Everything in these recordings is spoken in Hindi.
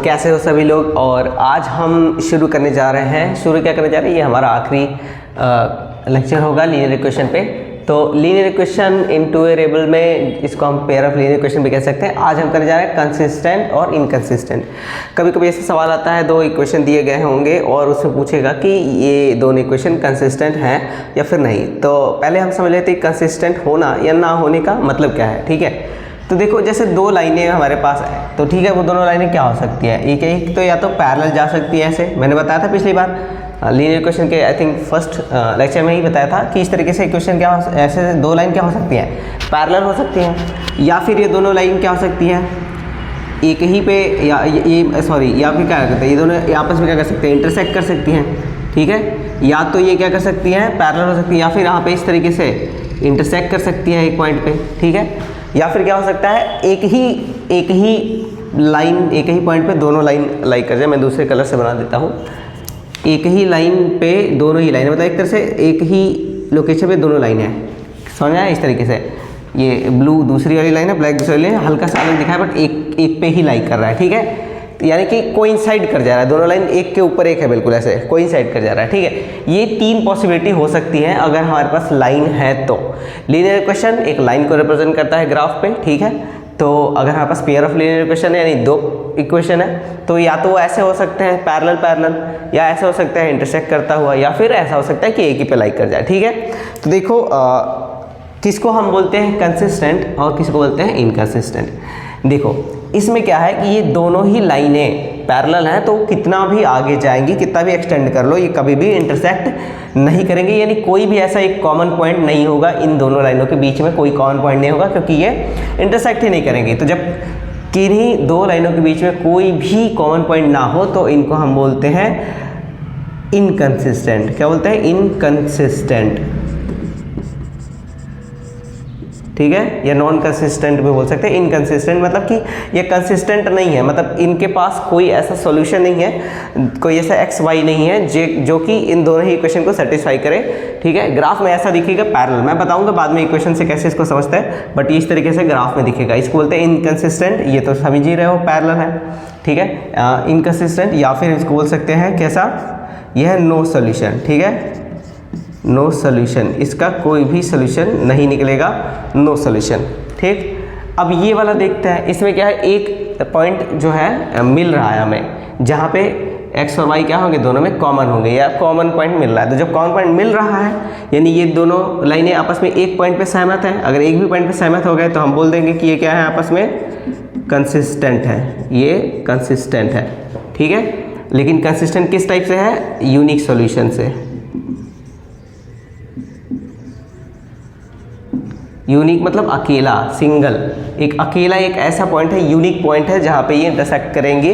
कैसे हो सभी लोग। और आज हम शुरू करने जा रहे हैं, शुरू क्या करने जा रहे हैं, ये हमारा आखिरी लेक्चर होगा लीनियर इक्वेशन पे। तो linear equation in two variable में इसको हम पेयर ऑफ लीनियर इक्वेशन भी कह सकते हैं। आज हम करने जा रहे हैं कंसिस्टेंट और इनकंसिस्टेंट। कभी कभी ऐसा सवाल आता है, दो इक्वेशन दिए गए होंगे और उसमें पूछेगा कि ये दोनों इक्वेशन कंसिस्टेंट हैं या फिर नहीं। तो पहले हम समझ लेते हैं कंसिस्टेंट होना या ना होने का मतलब क्या है। ठीक है, तो देखो जैसे दो लाइनें हमारे पास है, तो ठीक है वो दोनों लाइनें क्या हो सकती हैं, एक तो या तो पैरेलल जा सकती है, ऐसे मैंने बताया था पिछली बार लीनियर इक्वेशन के आई थिंक फर्स्ट लेक्चर में ही बताया था कि इस तरीके से इक्वेशन क्या हो, ऐसे दो लाइन क्या हो सकती हैं, पैरेलल हो सकती हैं। या फिर ये दोनों लाइन क्या हो सकती हैं, एक ही पे या ये सॉरी या फिर क्या करते हैं, ये दोनों आपस में क्या कर सकते हैं, इंटरसेक्ट कर सकती हैं। ठीक है, या तो ये क्या कर सकती हैं, पैरेलल हो सकती है, या फिर यहाँ पे इस तरीके से इंटरसेक्ट कर सकती है एक पॉइंट पे। ठीक है, या फिर क्या हो सकता है, एक ही लाइन एक ही पॉइंट पे दोनों लाइन लाइक कर जाए। मैं दूसरे कलर से बना देता हूँ। एक ही लाइन पे दोनों ही लाइन, मतलब एक तरह से एक ही लोकेशन पे दोनों लाइन है, समझ आया। इस तरीके से ये ब्लू दूसरी वाली लाइन है, ब्लैक दूसरी वाली लाइन, हल्का सा अलग दिखा है बट एक पे ही लाइक कर रहा है। ठीक है, यानी कि कोइंसाइड कर जा रहा है, दोनों लाइन एक के ऊपर एक है, बिल्कुल ऐसे कोइंसाइड कर जा रहा है। ठीक है, ये तीन पॉसिबिलिटी हो सकती है अगर हमारे पास लाइन है तो। लीनियर इक्वेशन एक लाइन को रिप्रेजेंट करता है ग्राफ पे। ठीक है, तो अगर हमारे पास पेयर ऑफ लीनियर इक्वेशन है, यानी दो इक्वेशन है, तो या तो वो ऐसे हो सकते हैं पैरेलल पैरेलल, या ऐसे हो सकता है इंटरसेक्ट करता हुआ, या फिर ऐसा हो सकता है कि एक ही पे लाइक कर जाए। ठीक है, तो देखो किसको हम बोलते हैं कंसिस्टेंट और किसको बोलते हैं इनकंसिस्टेंट। देखो इसमें क्या है कि ये दोनों ही लाइनें पैरेलल हैं, तो कितना भी आगे जाएंगी, कितना भी एक्सटेंड कर लो, ये कभी भी इंटरसेक्ट नहीं करेंगे, यानी कोई भी ऐसा एक कॉमन पॉइंट नहीं होगा इन दोनों लाइनों के बीच में, कोई कॉमन पॉइंट नहीं होगा क्योंकि ये इंटरसेक्ट ही नहीं करेंगे। तो जब किन्हीं दो लाइनों के बीच में कोई भी कॉमन पॉइंट ना हो तो इनको हम बोलते हैं इनकंसिस्टेंट। क्या बोलते हैं, इनकंसिस्टेंट। ठीक है, या नॉन कंसिस्टेंट भी बोल सकते हैं। इनकंसिस्टेंट मतलब कि ये कंसिस्टेंट नहीं है, मतलब इनके पास कोई ऐसा सॉल्यूशन नहीं है, कोई ऐसा एक्स वाई नहीं है जो कि इन दोनों ही इक्वेशन को सेटिस्फाई करे। ठीक है, ग्राफ में ऐसा दिखेगा पैरेलल, मैं बताऊंगा बाद में इक्वेशन से कैसे इसको समझते हैं, बट इस तरीके से ग्राफ में दिखेगा। इसको बोलते हैं इनकंसिस्टेंट, ये तो समझ ही रहे हो पैरेलल है। ठीक है, इनकंसिस्टेंट, या फिर इसको बोल सकते हैं कैसा, यह है नो सॉल्यूशन। ठीक है, नो सॉल्यूशन, इसका कोई भी सॉल्यूशन नहीं निकलेगा, नो सॉल्यूशन। ठीक, अब ये वाला देखते हैं, इसमें क्या है, एक पॉइंट जो है मिल रहा है हमें, जहाँ पे एक्स और वाई क्या होंगे, दोनों में कॉमन होंगे, या कॉमन पॉइंट मिल रहा है। तो जब कॉमन पॉइंट मिल रहा है यानी ये दोनों लाइनें आपस में एक पॉइंट पे सहमत हैं, अगर एक भी पॉइंट पे सहमत हो गए तो हम बोल देंगे कि ये क्या है, आपस में कंसिस्टेंट है, ये कंसिस्टेंट है। ठीक है, लेकिन कंसिस्टेंट किस टाइप से है, यूनिक सॉल्यूशन से। यूनिक मतलब अकेला, सिंगल, एक अकेला एक ऐसा पॉइंट है, यूनिक पॉइंट है जहाँ पे ये इंटरसेक्ट करेंगे,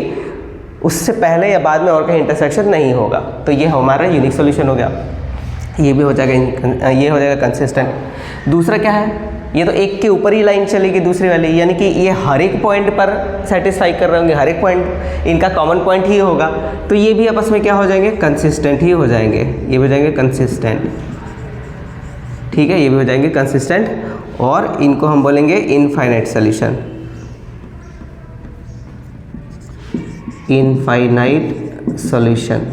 उससे पहले या बाद में और कहीं इंटरसेक्शन नहीं होगा, तो ये हमारा यूनिक सॉल्यूशन हो गया। ये भी हो जाएगा, ये हो जाएगा कंसिस्टेंट। दूसरा क्या है, ये तो एक के ऊपर ही लाइन चलेगी दूसरी वाली, यानी कि ये हर एक पॉइंट पर सेटिस्फाई कर रहे होंगे, हर एक पॉइंट इनका कॉमन पॉइंट ही होगा, तो ये भी आपस में क्या हो जाएंगे, कंसिस्टेंट ही हो जाएंगे, ये हो जाएंगे कंसिस्टेंट। ठीक है, ये भी हो जाएंगे कंसिस्टेंट, और इनको हम बोलेंगे infinite solution, infinite solution,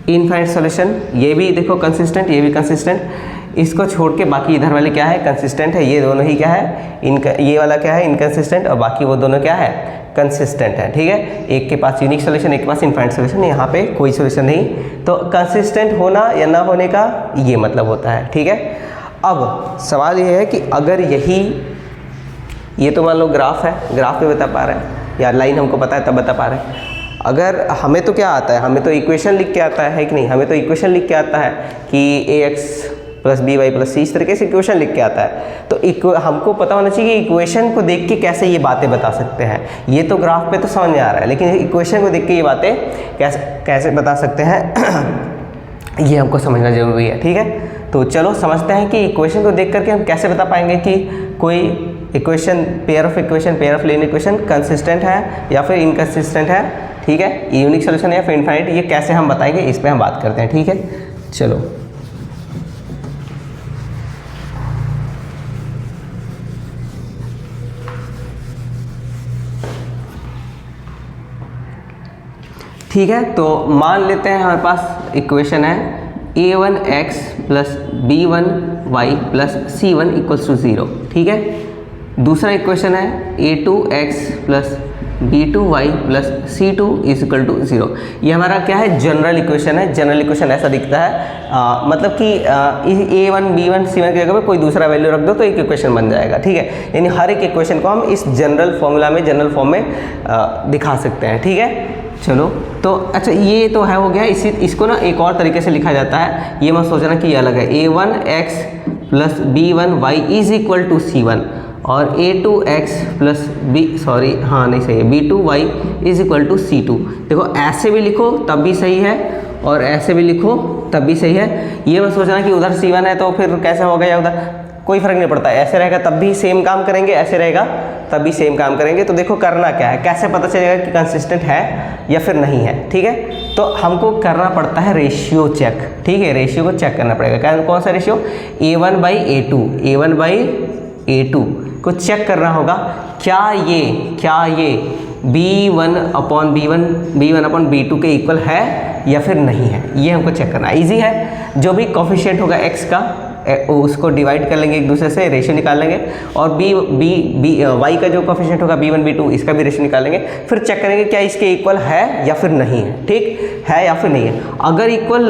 infinite solution. ये भी देखो कंसिस्टेंट, ये भी कंसिस्टेंट। इसको छोड़ के बाकी इधर वाले क्या है, कंसिस्टेंट है, ये दोनों ही क्या है, ये वाला क्या है, इनकंसिस्टेंट, और बाकी वो दोनों क्या है, कंसिस्टेंट है। ठीक है, एक के पास यूनिक सॉल्यूशन, एक के पास इनफाइनाइट सॉल्यूशन, यहाँ पे कोई सॉल्यूशन नहीं, तो कंसिस्टेंट होना या ना होने का ये मतलब होता है। ठीक है, अब सवाल ये है कि अगर यही, ये तो मान लो ग्राफ है, ग्राफ पे बता पा रहे हैं, या लाइन हमको पता है तब बता पा रहे हैं, अगर हमें तो क्या आता है, हमें तो इक्वेशन लिख के आता है कि नहीं, हमें तो इक्वेशन लिख के आता है कि ax + by + c, इस तरीके से इक्वेशन लिख के आता है, तो हमको पता होना चाहिए कि इक्वेशन को देख के कैसे ये बातें बता सकते हैं। ये तो ग्राफ पे तो समझ में आ रहा है, लेकिन इक्वेशन को देख के ये बातें कैसे बता सकते हैं, ये हमको समझना जरूरी है। ठीक है, तो चलो समझते हैं कि इक्वेशन को देख करके हम कैसे बता पाएंगे कि कोई equation, pair of linear equation consistent है या फिर इनकंसिस्टेंट है। ठीक है, यूनिक सॉल्यूशन है या फिर इनफाइनाइट, ये कैसे हम बताएंगे, इस पर हम बात करते हैं। ठीक है, चलो ठीक है, तो मान लेते हैं हमारे पास इक्वेशन है a1x plus b1y plus c1 equals to 0। ठीक है, दूसरा इक्वेशन है a2x plus b2y plus c2 is equal to 0। ये हमारा क्या है, जनरल इक्वेशन है। जनरल इक्वेशन ऐसा दिखता है मतलब कि a1 b1 c1 की जगह पे कोई दूसरा वैल्यू रख दो तो एक इक्वेशन बन जाएगा। ठीक है, यानी हर एक इक्वेशन को हम इस जनरल फॉर्मूला में, जनरल फॉर्म में दिखा सकते हैं। ठीक है, चलो तो अच्छा ये तो है हो गया। इसको ना एक और तरीके से लिखा जाता है, ये मत सोचना कि ये अलग है। a1x plus b1y is equal to c1 और a2x प्लस नहीं सही है, b2y is equal to c2। देखो ऐसे भी लिखो तब भी सही है और ऐसे भी लिखो तब भी सही है। ये मत सोचना कि उधर c1 है तो फिर कैसे होगा या उधर, कोई फर्क नहीं पड़ता। ऐसे रहेगा तब भी सेम काम करेंगे, ऐसे रहेगा तब भी सेम काम करेंगे। तो देखो करना क्या है, कैसे पता चलेगा कि कंसिस्टेंट है या फिर नहीं है। ठीक है, तो हमको करना पड़ता है रेशियो चेक। ठीक है, रेशियो को चेक करना पड़ेगा। कौन सा रेशियो, a1/a2 को चेक करना होगा। क्या ये b1/b2 के इक्वल है या फिर नहीं है, ये हमको चेक करना है। ईजी है, जो भी कोफिशिएंट होगा x का उसको डिवाइड कर लेंगे एक दूसरे से, रेशियो निकाल लेंगे और y का जो कोफिशिएंट होगा b1 b2 इसका भी रेशियो निकाल लेंगे। फिर चेक करेंगे क्या इसके इक्वल है या फिर नहीं है। ठीक है या फिर नहीं है। अगर इक्वल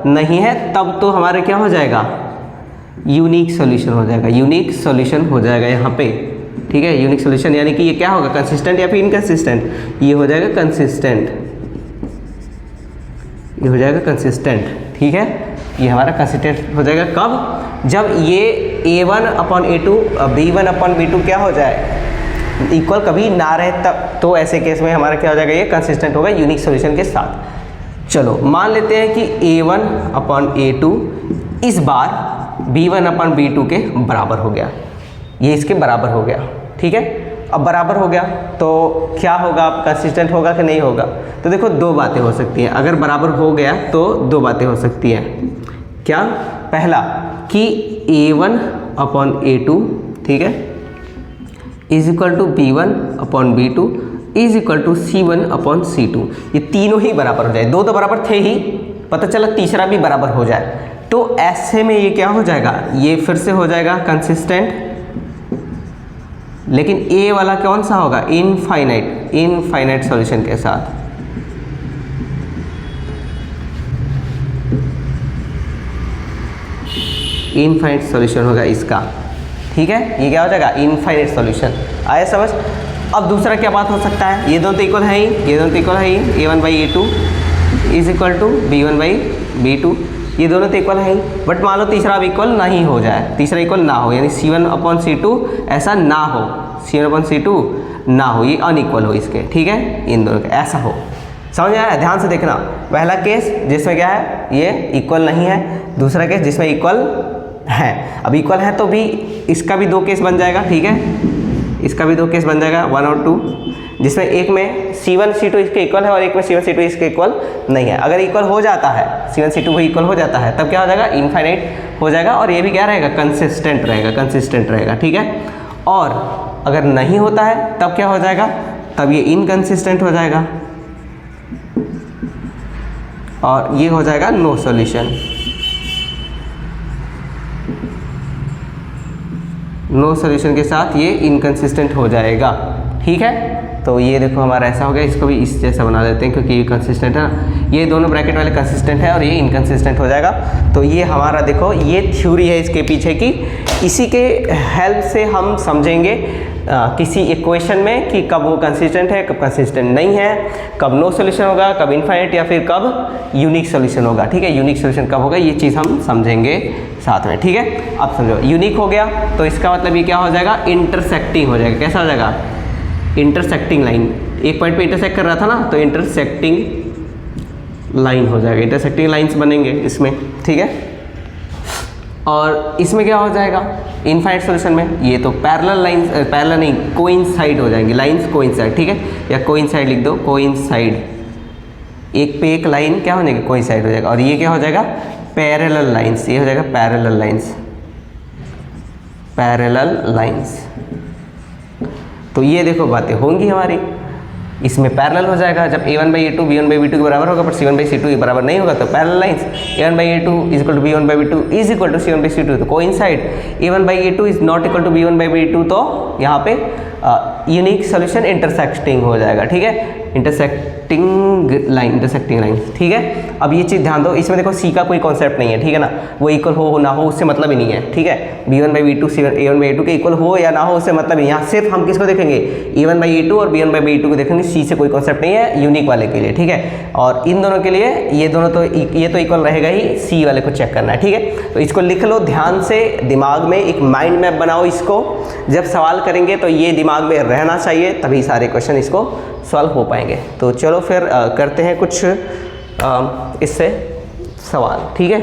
नहीं है तब तो हमारे क्या हो जाएगा, यूनिक सॉल्यूशन हो जाएगा। यूनिक सॉल्यूशन हो जाएगा यहाँ पे। ठीक है, यूनिक सॉल्यूशन यानी कि ये क्या होगा, कंसिस्टेंट या फिर इनकंसिस्टेंट। ये हो जाएगा कंसिस्टेंट, ये हो जाएगा कंसिस्टेंट। ठीक है, ये हमारा कंसिस्टेंट हो जाएगा कब, जब ये a1/a2 b1/b2 क्या हो जाए, इक्वल कभी ना रहे तब। तो ऐसे केस में हमारा क्या हो जाएगा, ये कंसिस्टेंट होगा यूनिक सॉल्यूशन के साथ। चलो मान लेते हैं कि a1/a2 इस बार b1/b2 के बराबर हो गया, ये इसके बराबर हो गया। ठीक है, अब बराबर हो गया तो क्या होगा, अब कंसिस्टेंट होगा कि नहीं होगा। तो देखो दो बातें हो सकती हैं, अगर बराबर हो गया तो दो बातें हो सकती हैं। क्या, पहला कि a1/a2 ठीक है is equal to b1/b2 is equal to c1/c2। ये तीनों ही बराबर हो जाए, दो तो बराबर थे ही, पता चला तीसरा भी बराबर हो जाए तो ऐसे में ये क्या हो जाएगा, ये फिर से हो जाएगा कंसिस्टेंट। लेकिन ए वाला कौन सा होगा, इनफाइनाइट सॉल्यूशन के साथ। इनफाइनाइट सॉल्यूशन होगा इसका। ठीक है, ये क्या हो जाएगा, इनफाइनाइट सॉल्यूशन। आया समझ। अब दूसरा क्या बात हो सकता है, ये दोनों तो इक्वल है ही, ये दोनों तो इक्वल है ही, a1/a2 is equal to b1/b2, ये दोनों तो इक्वल है ही। बट मान लो तीसरा अब इक्वल नहीं हो जाए, तीसरा इक्वल ना हो, यानी c1/c2 ऐसा ना हो, c1/c2 ना हो, ये अनइक्वल हो इसके। ठीक है, इन दोनों का ऐसा हो। समझ आया, ध्यान से देखना। पहला केस जिसमें क्या है, ये इक्वल नहीं है। दूसरा केस जिसमें इक्वल है। अब इक्वल है तो भी इसका भी दो केस बन जाएगा। ठीक है, इसका भी दो केस बन जाएगा, 1 और 2, जिसमें एक में c1c2 इसके इक्वल है और एक में c1c2 इसके इक्वल नहीं है। अगर इक्वल हो जाता है, c1c2 भी इक्वल हो जाता है, तब क्या हो जाएगा, इनफाइनाइट हो जाएगा और ये भी क्या रहेगा, कंसिस्टेंट रहेगा। ठीक है, और अगर नहीं होता है तब क्या हो जाएगा, तब ये इनकंसिस्टेंट हो जाएगा और ये हो जाएगा नो सॉल्यूशन। नो सॉल्यूशन के साथ ये इनकंसिस्टेंट हो जाएगा। ठीक है, तो ये देखो हमारा ऐसा हो गया। इसको भी इस जैसा बना देते हैं क्योंकि ये कंसिस्टेंट है ना, ये दोनों ब्रैकेट वाले कंसिस्टेंट है और ये इनकंसिस्टेंट हो जाएगा। तो ये हमारा देखो ये थ्योरी है इसके पीछे की, इसी के हेल्प से हम समझेंगे किसी इक्वेशन में कि कब वो कंसिस्टेंट है, कब कंसिस्टेंट नहीं है, कब नो सॉल्यूशन होगा, कब इनफाइनाइट या फिर कब यूनिक सॉल्यूशन होगा। ठीक है, यूनिक सॉल्यूशन कब होगा ये चीज़ हम समझेंगे साथ में। ठीक है, अब समझो यूनिक हो गया तो इसका मतलब ये क्या हो जाएगा, इंटरसेक्टिंग हो जाएगा। कैसा हो जाएगा, इंटरसेक्टिंग लाइन। एक पॉइंट पे इंटरसेक्ट कर रहा था ना, तो इंटरसेक्टिंग लाइन हो जाएगा, इंटरसेक्टिंग लाइंस बनेंगे इसमें। ठीक है, और इसमें क्या हो जाएगा, इनफाइनाइट सॉल्यूशन में ये तो पैरेलल लाइंस, पैरेलल नहीं कोइंसाइड हो जाएंगी, लाइंस कोइंसाइड। ठीक है, या कोइंसाइड लिख दो, कोइंसाइड, एक पे एक लाइन क्या हो जाएगी, कोइंसाइड हो जाएगा। और ये क्या हो जाएगा, पैरेलल लाइंस, ये हो जाएगा पैरेलल लाइंस, पैरेलल लाइंस। तो ये देखो बातें होंगी हमारी। इसमें पैरेलल हो जाएगा। जब a1/a2 b1/b2 के बराबर होगा पर c1/c2 के बराबर नहीं होगा तो parallel lines a1/a2 is equal to b1/b2 is equal to c1/c2 तो coincide. a1/a2 is not equal to b1/b2 तो यहाँ पे यूनिक सॉल्यूशन इंटरसेक्टिंग हो जाएगा, ठीक है, इंटरसेक्टिंग लाइन, ठीक है। अब ये चीज़ ध्यान दो, इसमें देखो c का कोई कॉन्सेप्ट नहीं है, ठीक है ना, वो इक्वल हो ना हो उससे मतलब ही नहीं है, ठीक है। b1/b2 a1/a2 के इक्वल हो या ना हो उससे मतलब नहीं, यहाँ सिर्फ हम किसको देखेंगे, a1/a2 और b1/b2 को देखेंगे, c से कोई कॉन्सेप्ट नहीं है यूनिक वाले के लिए, ठीक है। और इन दोनों के लिए ये दोनों तो ये तो इक्वल रहेगा ही, c वाले को चेक करना है, ठीक है। तो इसको लिख लो ध्यान से, दिमाग में एक माइंड मैप बनाओ इसको, जब सवाल करेंगे तो ये दिमाग में रहना चाहिए, तभी सारे क्वेश्चन इसको सॉल्व हो पाएंगे। तो चलो फिर करते हैं कुछ इससे सवाल, ठीक है।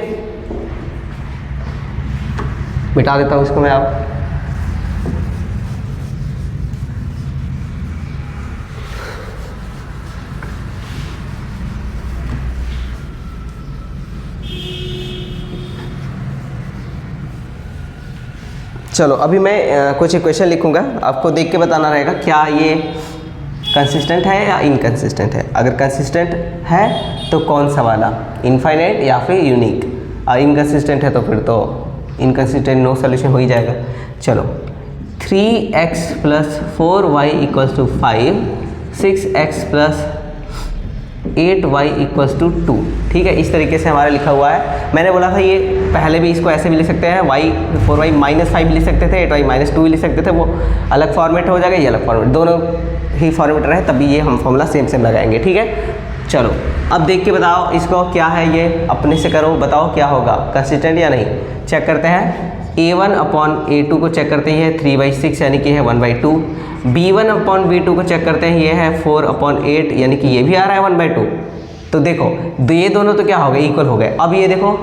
मिटा देता हूँ इसको मैं अब। चलो अभी मैं कुछ इक्वेशन लिखूंगा, आपको देख के बताना रहेगा क्या ये कंसिस्टेंट है या इनकंसिस्टेंट है। अगर कंसिस्टेंट है तो कौन सा वाला, इनफाइनाइट या फिर यूनिक, और इनकंसिस्टेंट है तो फिर तो इनकंसिस्टेंट नो सोल्यूशन हो ही जाएगा। चलो 3x + 4y = 5, 6x + 8y = 2, ठीक है। इस तरीके से हमारा लिखा हुआ है। मैंने बोला था ये पहले भी इसको ऐसे भी लिख सकते हैं, 4y - 5 भी लिख सकते थे, 8y - 2 भी लिख सकते थे, वो अलग फॉर्मेट हो जाएगा, ये अलग फॉर्मेट, दोनों ही फॉर्मेट रहे तभी ये हम फॉर्मूला सेम लगाएंगे, ठीक है। चलो अब देख के बताओ इसको क्या है, ये अपने से करो, बताओ क्या होगा, कंसिस्टेंट या नहीं। चेक करते हैं, a1/a2 को चेक करते हैं 3/6 यानी कि है 1/2, b1/b2 को चेक करते हैं, ये है 4/8 यानी कि ये भी आ रहा है 1/2। तो देखो ये दोनों तो क्या हो गए, इक्वल हो गए। अब ये देखो,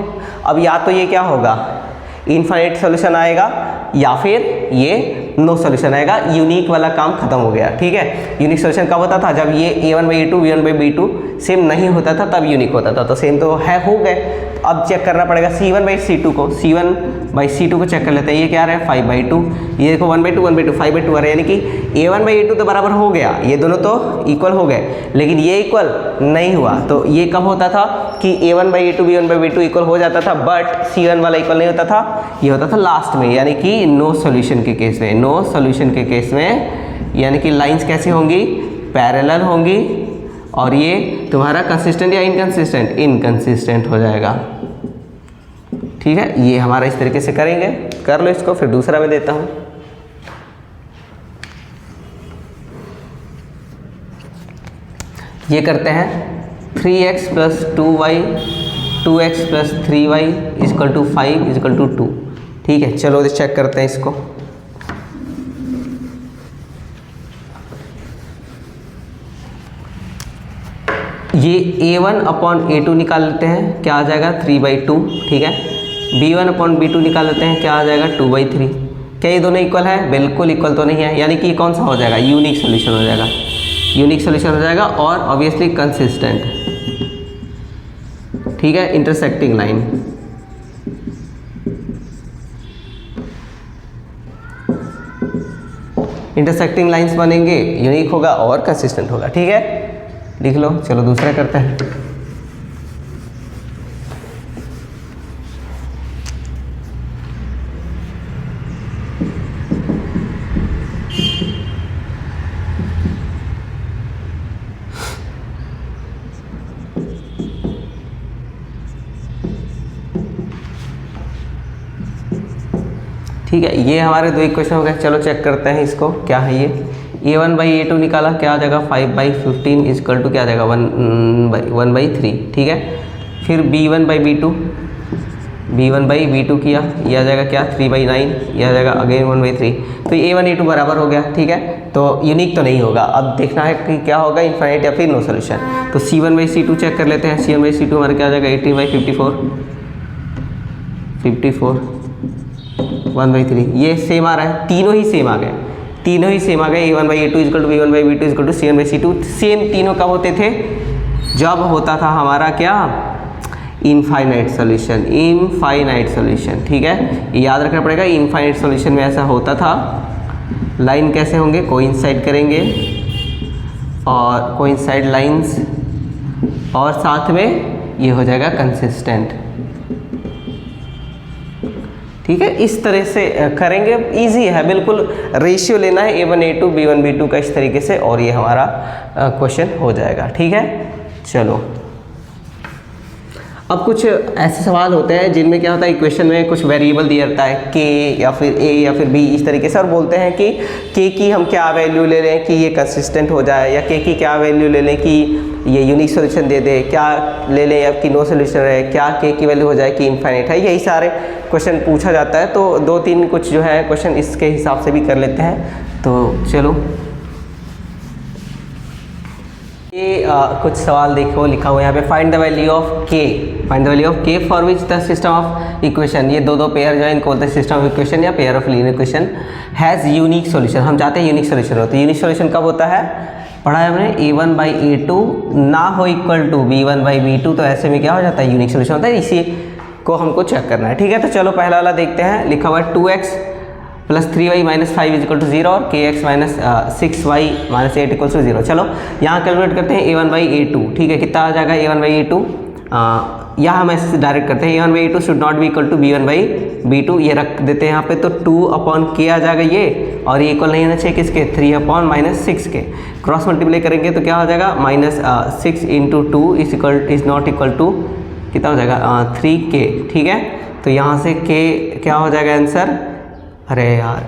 अब या तो ये क्या होगा, इनफाइनाइट सॉल्यूशन आएगा या फिर ये नो सॉल्यूशन आएगा, यूनिक वाला काम खत्म हो गया, ठीक है। यूनिक सॉल्यूशन कब होता था, जब ये a1/a2 b1/b2 सेम नहीं होता था तब यूनिक होता था, तो सेम तो है, हो गए। अब चेक करना पड़ेगा c1/c2 को, c1/c2 को चेक कर लेते हैं, ये क्या आ रहा है 5/2, ये देखो 1/2 1/2 5/2 आ रहा है, यानी कि a1/a2 तो बराबर हो गया, ये दोनों तो इक्वल हो गए, लेकिन ये इक्वल नहीं हुआ। तो ये कब होता था कि a1/a2 b1/b2 इक्वल हो जाता था, बट c1 वाला इक्वल नहीं होता था, ये होता था लास्ट में, यानी कि नो सॉल्यूशन के केस में। नो सॉल्यूशन के केस में यानी कि लाइंस कैसी होंगी, पैरेलल होंगी, और ये तुम्हारा कंसिस्टेंट या इनकंसिस्टेंट, इनकंसिस्टेंट हो जाएगा, ठीक है। ये हमारा इस तरीके से करेंगे, कर लो इसको, फिर दूसरा मैं देता हूँ। ये करते हैं 3x + 2y 2x + 3y = 5 = 2, ठीक है। चलो चेक करते हैं इसको। ये a1/a2 निकाल लेते हैं, क्या आ जाएगा 3/2, ठीक है। b1/b2 निकाल लेते हैं, क्या आ जाएगा 2/3। क्या ये दोनों इक्वल है, बिल्कुल इक्वल तो नहीं है, यानी कि कौन सा हो जाएगा, यूनिक सॉल्यूशन हो जाएगा, यूनिक सॉल्यूशन हो जाएगा, और ऑब्वियसली कंसिस्टेंट, ठीक है। इंटरसेक्टिंग लाइन, इंटरसेक्टिंग लाइंस बनेंगे, यूनिक होगा और कंसिस्टेंट होगा, ठीक है। लिख लो, चलो दूसरा करते हैं। ठीक है, ये हमारे दो इक्वेशन हो गए। चलो चेक करते हैं इसको, क्या है ये, a1/a2 निकाला, क्या आ जाएगा 5/15 = क्या आ जाएगा 1/3, ठीक है। फिर b1/b2 किया, ये आ जाएगा क्या 3/9, ये आ जाएगा अगेन 1/3। तो a1 a2 बराबर हो गया, ठीक है। तो यूनिक तो नहीं होगा, अब देखना है कि क्या होगा, इनफाइनाइट या फिर नो सोल्यूशन। तो c1/c2 चेक कर लेते हैं, c1/c2 हमारा क्या आ जाएगा 18/54 1/3, ये सेम आ रहा है, तीनों ही सेम आ गए, तीनों ही सेम आ गए। a1/a2 = b1/b2 = c1/c2, सेम तीनों कब होते थे, जब होता था हमारा क्या, इनफाइनाइट सॉल्यूशन, इनफाइनाइट सॉल्यूशन, ठीक है। याद रखना पड़ेगा, इनफाइनाइट सॉल्यूशन में ऐसा होता था। लाइन कैसे होंगे, कोइंसाइड करेंगे, और कोइंसाइड लाइंस, और साथ में ये हो जाएगा कंसिस्टेंट। ठीक है, इस तरह से करेंगे, इजी है बिल्कुल। रेशियो लेना है A1 A2 B1 B2 का इस तरीके से, और ये हमारा क्वेश्चन हो जाएगा। ठीक है, चलो अब कुछ ऐसे सवाल होते हैं जिनमें क्या होता है, इक्वेशन में कुछ वेरिएबल दिया रहता है k या फिर a या फिर b इस तरीके से, और बोलते हैं कि k की हम क्या वैल्यू ले लें कि ये कंसिस्टेंट हो जाए, या k की क्या वैल्यू ले लें कि ये यूनिक सोल्यूशन दे दे, क्या ले लें या कि नो सोल्यूशन है, क्या k की वैल्यू हो जाए कि इनफाइनाइट है। यही सारे क्वेश्चन पूछा जाता है। तो 2-3 कुछ जो है क्वेश्चन इसके हिसाब से भी कर लेते हैं। तो चलो ये कुछ सवाल देखो, लिखा हुआ है यहाँ पे, find the value of k, find the value of k for which the system of equation, ये दो पेयर जो है इनको बोलते हैं सिस्टम ऑफ इक्वेशन या pair of linear equation, has unique solution. हम चाहते हैं यूनिक सॉल्यूशन हो, तो यूनिक सॉल्यूशन कब होता है, पढ़ा है हमने, A1/A2 ना हो इक्वल टू B1/B2, तो ऐसे में क्या हो जाता है, यूनिक सॉल्यूशन होता है। इसी को हमको चेक करना है। ठीक है, तो चलो पहला वाला देखते हैं। लिखा हुआ है 2x + 3y - 5 = 0 और kx - 6y - 8 = 0। चलो यहाँ कैलकुलेट करते हैं A1/A2। ठीक है, कितना आ जाएगा A1/A2, यहाँ हम ऐसे डायरेक्ट करते हैं, A1/A2 should not be equal to B1/B2, ये रख देते हैं यहाँ पे, तो 2/k आ जाएगा ये, और ये इक्वल नहीं होना चाहिए किसके, 3/ - 6 के। क्रॉस मल्टीप्लाई करेंगे तो क्या हो जाएगा, -6 × 2 इज़ नॉट इक्वल टू कितना हो जाएगा, 3k। ठीक है, तो यहाँ से k क्या हो जाएगा आंसर, अरे यार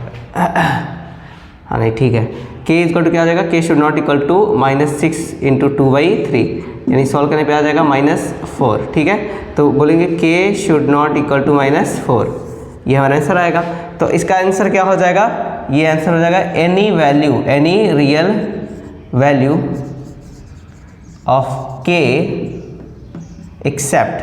हाँ नहीं ठीक है, k इक्वल टू क्या आ जाएगा, k should not equal to -6 × 2/3, यानी सॉल्व करने पे आ जाएगा -4। ठीक है, तो बोलेंगे k should not equal to -4, ये हमारा आंसर आएगा। तो इसका आंसर क्या हो जाएगा, ये आंसर हो जाएगा any value, any real value of k except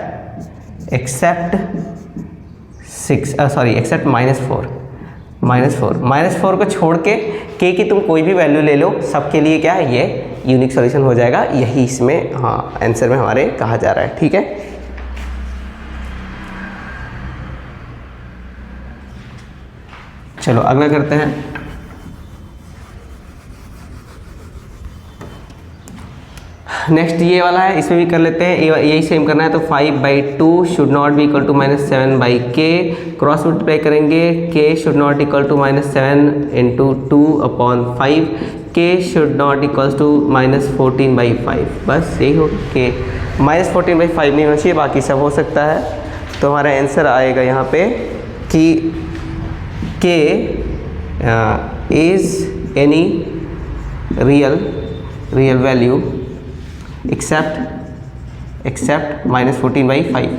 -4 को छोड़ के k की तुम कोई भी वैल्यू ले लो, सबके लिए क्या है, ये यूनिक सॉल्यूशन हो जाएगा। यही इसमें हाँ आंसर में हमारे कहा जा रहा है। ठीक है, चलो अगला करते हैं। नेक्स्ट ये वाला है, इसमें भी कर लेते हैं, यही सेम करना है। तो 5/2 should not be equal to -7/k, cross multiply करेंगे, k should not equal to -7 × 2/5, k should not equals to -14/5, बस यही हो, k -14/5 नहीं होना चाहिए, बाकी सब हो सकता है। तो हमारा आंसर आएगा यहाँ पे कि k is any real value except -14/5,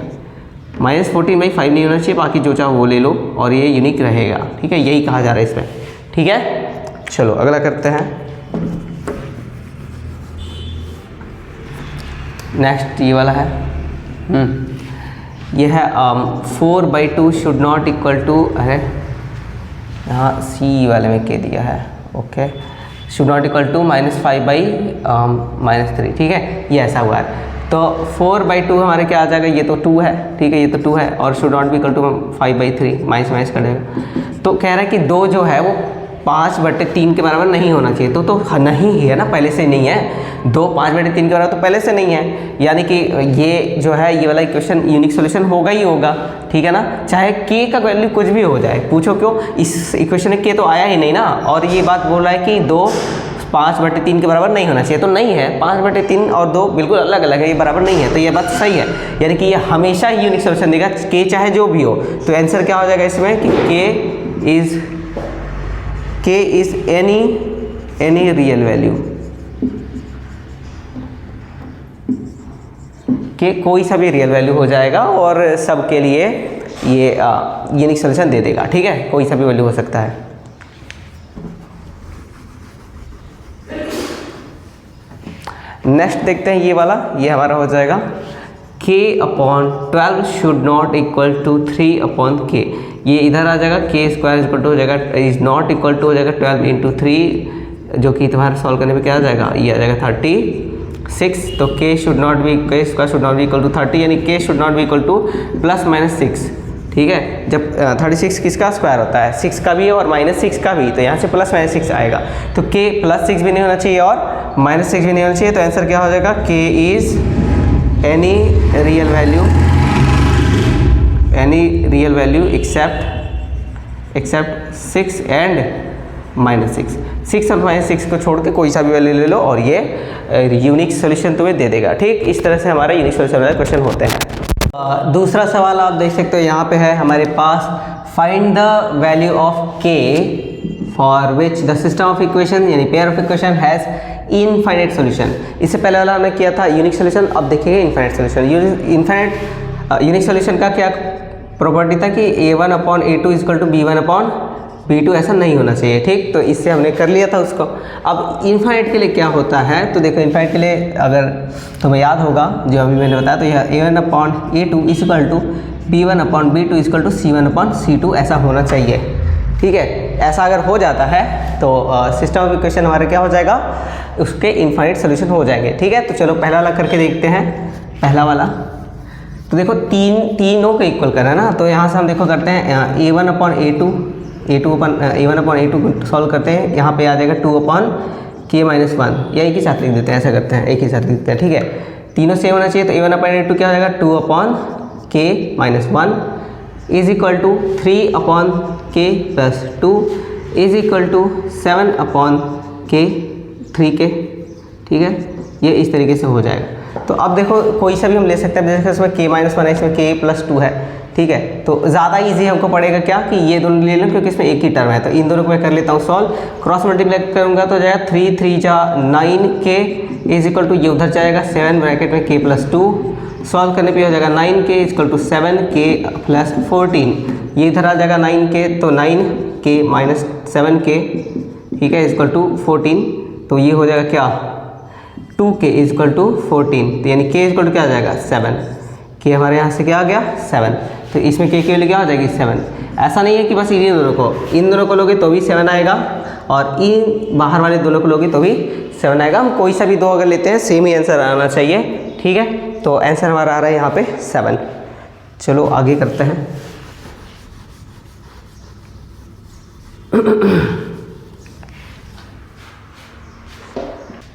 -14/5 नहीं होना चाहिए, बाकी जो चाहो वो ले लो और ये यूनिक रहेगा। ठीक है, यही कहा जा रहा है इसमें। ठीक है, चलो अगला करते हैं। नेक्स्ट ये वाला है, ये है 4/2 शुड नॉट इक्वल टू, अरे यहाँ सी वाले में के दिया है, okay, should not equal to -5/-3। ठीक है, ये ऐसा हुआ है। तो 4/2 हमारे क्या आ जाएगा, ये तो 2 है। ठीक है, ये तो 2 है, और should not be equal to 5/3, minus कर देगा। तो कह रहा है कि 2 जो है वो 5/3 के बराबर नहीं होना चाहिए, तो नहीं है ना, पहले से नहीं है। 2 5/3 के बराबर तो पहले से नहीं है, यानी कि ये जो है ये वाला इक्वेशन यूनिक सॉल्यूशन होगा ही होगा। ठीक है ना, चाहे k का वैल्यू कुछ भी हो जाए। पूछो क्यों, इस इक्वेशन में k तो आया ही नहीं ना, और ये बात बोल रहा है कि 2 5/3 के बराबर नहीं होना चाहिए, तो नहीं है। 5/3 और 2 बिल्कुल अलग अलग है, ये बराबर नहीं है, तो ये बात सही है, यानी कि ये हमेशा ही यूनिक सॉल्यूशन देगा, k चाहे जो भी हो। तो आंसर क्या हो जाएगा इसमें कि k is any real value, के कोई सा भी रियल वैल्यू हो जाएगा, और सब के लिए ये यूनिक सॉल्यूशन दे देगा। ठीक है, कोई सा भी वैल्यू हो सकता है। नेक्स्ट देखते हैं ये वाला, ये हमारा हो जाएगा k/12 should not equal to 3/k। ये इधर आ जाएगा, k² इक्वल टू हो जाएगा, इज नॉट इक्वल टू हो जाएगा 12 × 3, जो कि तुम्हारा सॉल्व करने में क्या आ जाएगा, ये आ जाएगा 36। तो k should not be, k² should not be equal to 30, यानी k should not be equal to +-6। ठीक है, जब 36 किसका स्क्वायर होता है, 6 का भी और -6 का भी, तो यहाँ से +-6 आएगा। तो k +6 भी नहीं होना चाहिए और -6 भी नहीं होना चाहिए, तो आंसर क्या हो जाएगा, k is any real value except 6 and -6। 6 और -6 को छोड़ के कोई सा भी वैल्यू ले लो और ये यूनिक सोल्यूशन तुम्हें दे देगा। ठीक, इस तरह से हमारा यूनिक सोल्यूशन वाले क्वेश्चन होते हैं। दूसरा सवाल आप देख सकते हो यहाँ पे है हमारे पास, find the value of k for which the system of equation यानी pair of equation has infinite solution. इससे पहले वाला हमने किया था यूनिक सोल्यूशन, अब देखिएगा इनफाइनाइट सोल्यूशन। यूनिक सोल्यूशन का क्या प्रॉपर्टी था कि a1/a2 = b1/b2 ऐसा नहीं होना चाहिए। ठीक, तो इससे हमने कर लिया था उसको। अब इनफाइनाइट के लिए क्या होता है, तो देखो इनफाइनाइट के लिए अगर तुम्हें याद होगा जो अभी मैंने बताया, तो यह a1/a2 = b1/b2 = c1/c2 ऐसा होना चाहिए। ठीक है, ऐसा अगर हो जाता है तो सिस्टम ऑफ इक्वेशन हमारा क्या हो जाएगा, उसके इनफाइनाइट सोल्यूशन हो जाएंगे। ठीक है, तो चलो पहला वाला करके देखते हैं। पहला वाला तो देखो तीनों को इक्वल करना है ना, तो यहाँ से हम देखो करते हैं a1/a2 को सॉल्व करते हैं। यहाँ पे आ जाएगा 2/k-1 या एक ही साथ लिख देते हैं, ऐसा करते हैं, एक ही साथ लिख देते हैं। ठीक है, तीनों सेम होना चाहिए, तो a1/a2 क्या हो जाएगा 2/k-1 is equal to 3/k + 2 is equal to 7/k 3k। ठीक है, ये इस तरीके से हो जाएगा। तो अब देखो कोई सा भी हम ले सकते हैं, जैसे इसमें k-1 है, इसमें k + 2 है। ठीक है, तो ज़्यादा इजी हमको पड़ेगा क्या कि ये दोनों ले लो, क्योंकि इसमें एक ही टर्म है। तो इन दोनों को मैं कर लेता हूँ सॉल्व। क्रॉस मल्टीप्लाई करूँगा तो जाएगा 3 3 जा 9k इज इक्वल टू, ये उधर जाएगा 7 ब्रैकेट में k + 2। सॉल्व करने पे हो जाएगा 9k = 7k + 14। ये इधर आ जाएगा 9k, तो 9k - 7k, ठीक है, इक्वल टू 14। तो ये हो जाएगा क्या, 2k = 14। तो यानी k = क्या आ जाएगा 7। k हमारे यहाँ से क्या आ गया 7, तो इसमें k की वैल्यू क्या आ जाएगी 7। ऐसा नहीं है कि बस इन दोनों को लोगे तो भी 7 आएगा, और इन बाहर वाले दोनों को लोगे तो भी 7 आएगा। हम कोई सा भी दो अगर लेते हैं सेम ही आंसर आना चाहिए। ठीक है, तो आंसर हमारा आ रहा है यहाँ पे 7। चलो आगे करते हैं।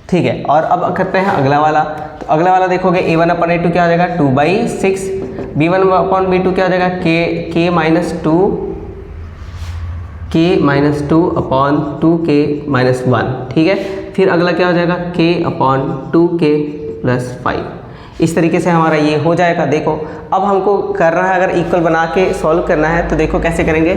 ठीक है, और अब करते हैं अगला वाला। तो अगला वाला देखोगे a1/a2 क्या हो जाएगा 2/6, b1/b2 क्या हो जाएगा k-2/2k-1। ठीक है, फिर अगला क्या हो जाएगा k/2k + 5। इस तरीके से हमारा ये हो जाएगा। देखो अब हमको करना है, अगर इक्वल बना के सॉल्व करना है तो देखो कैसे करेंगे।